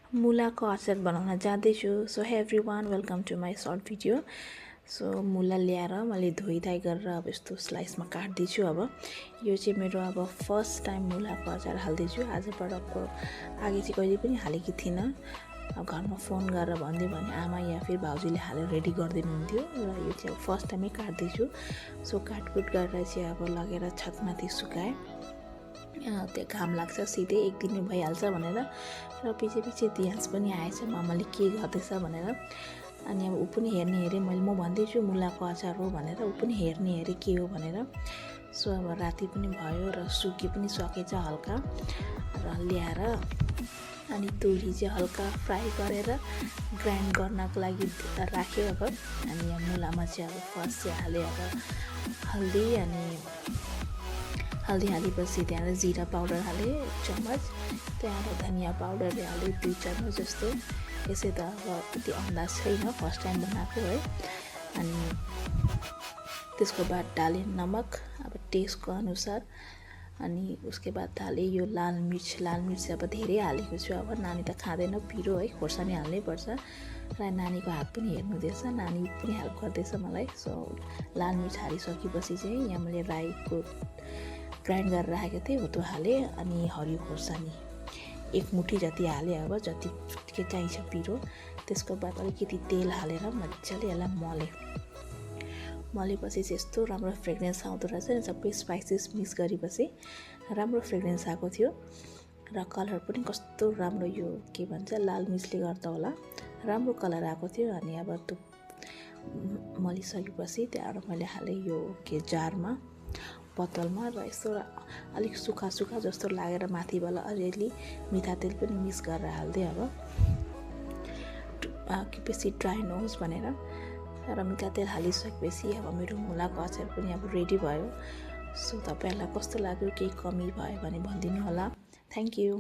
मुलाको अचार बनाउन जाँदैछु। So hey everyone, welcome to my short video. So मुला ल्याएर मैले धोइधाइ गरेर अब यस्तो स्लाइसमा काट्दैछु। अब यो चाहिँ मेरो अब फर्स्ट टाइम मुलाको अचार हाल्दैछु। आजपटकको आगे चाहिँ कहिले पनि हालेकी थिइनँ। घरमा फोन गरेर भनिदियो भने आमा या फिर भाउजूले हालेर रेडी गरिदिनुहुन्थ्यो र यो चाहिँ अब फर्स्ट टाइमै काट्दैछु। सो काटकुट गरेर चाहिँ अब लगेर छतमाथि सुकाएँ। त्यो घाम लाग्छ सिधै एक दिनमै भइहाल्छ भनेर र पछि दियास पनि आएछ मामाले के गर्दैछ भनेर। अनि अब ऊ पनि हेर्ने हेरेँ मैले, म भन्दैछु मुलाको अचार हो भनेर, ऊ पनि हेर्ने हेरेँ के हो भनेर। सो अब राति पनि भयो र सुकी पनि सकेछ हल्का र ल्याएर अनि तोरी चाहिँ हल्का फ्राई गरेर ग्राइन्ड गर्नको लागि राख्यो। अब अनि यहाँ मुलामा चाहिँ अब फर्स्ट चाहिँ हालेँ अब हल्दी, अनि हल्दी हालेपछि त्यहाँबाट जिरा पाउडर हालेँ 1 चम्मच, त्यहाँबाट धनियाँ पाउडर हालेँ 2 चम्मच जस्तो। यसै त अब त्यति अन्दाज छैन, फर्स्ट टाइम बनाएको है। अनि त्यसको बाद डालेँ नमक अब टेस्टको अनुसार। अनि उसके बाद हालेँ यो लाल मिर्च अब धेरै हालेको छु। अब नानी त खाँदैन पिरो है, खोर्सानी हाल्नै पर्छ र नानीको हात पनि हेर्नुहुँदैछ, नानी पनि हेल्प गर्दैछ मलाई। सो लाल मिर्च हालिसकेपछि चाहिँ यहाँ मैले राईको ग्राइन्ड गरेर राखेको थिएँ हो त्यो हालेँ। अनि हरियो खोर्सानी 1 मुठी जति हालेँ अब जति के चाहिन्छ पिरो। त्यसको बाद अलिकति तेल हालेर मजाले यसलाई मलेपछि चाहिँ यस्तो राम्रो फ्रेग्रेन्स आउँदो रहेछ नि। सबै स्पाइसेस मिक्स गरेपछि राम्रो फ्रेग्रेन्स आएको थियो र कलर पनि कस्तो राम्रो, यो के भन्छ लाल मिर्चले गर्दा होला राम्रो कलर आएको थियो। अनि अब त्यो मलिसकेपछि त्यहाँबाट मैले हालेँ यो के जारमा बोतलमा र यस्तो अलिक सुखा जस्तो लागेर माथिबाट अलिअलि मिठा तेल पनि मिक्स गरेर हाल्दै अब बेसी ड्राई नहोस् भनेर। र मिठा तेल हालिसकेपछि अब मेरो मुलाको अचार पनि अब रेडी भयो। सो तपाईँहरूलाई कस्तो लाग्यो, केही कमी भयो भने भनिदिनु होला। Thank you.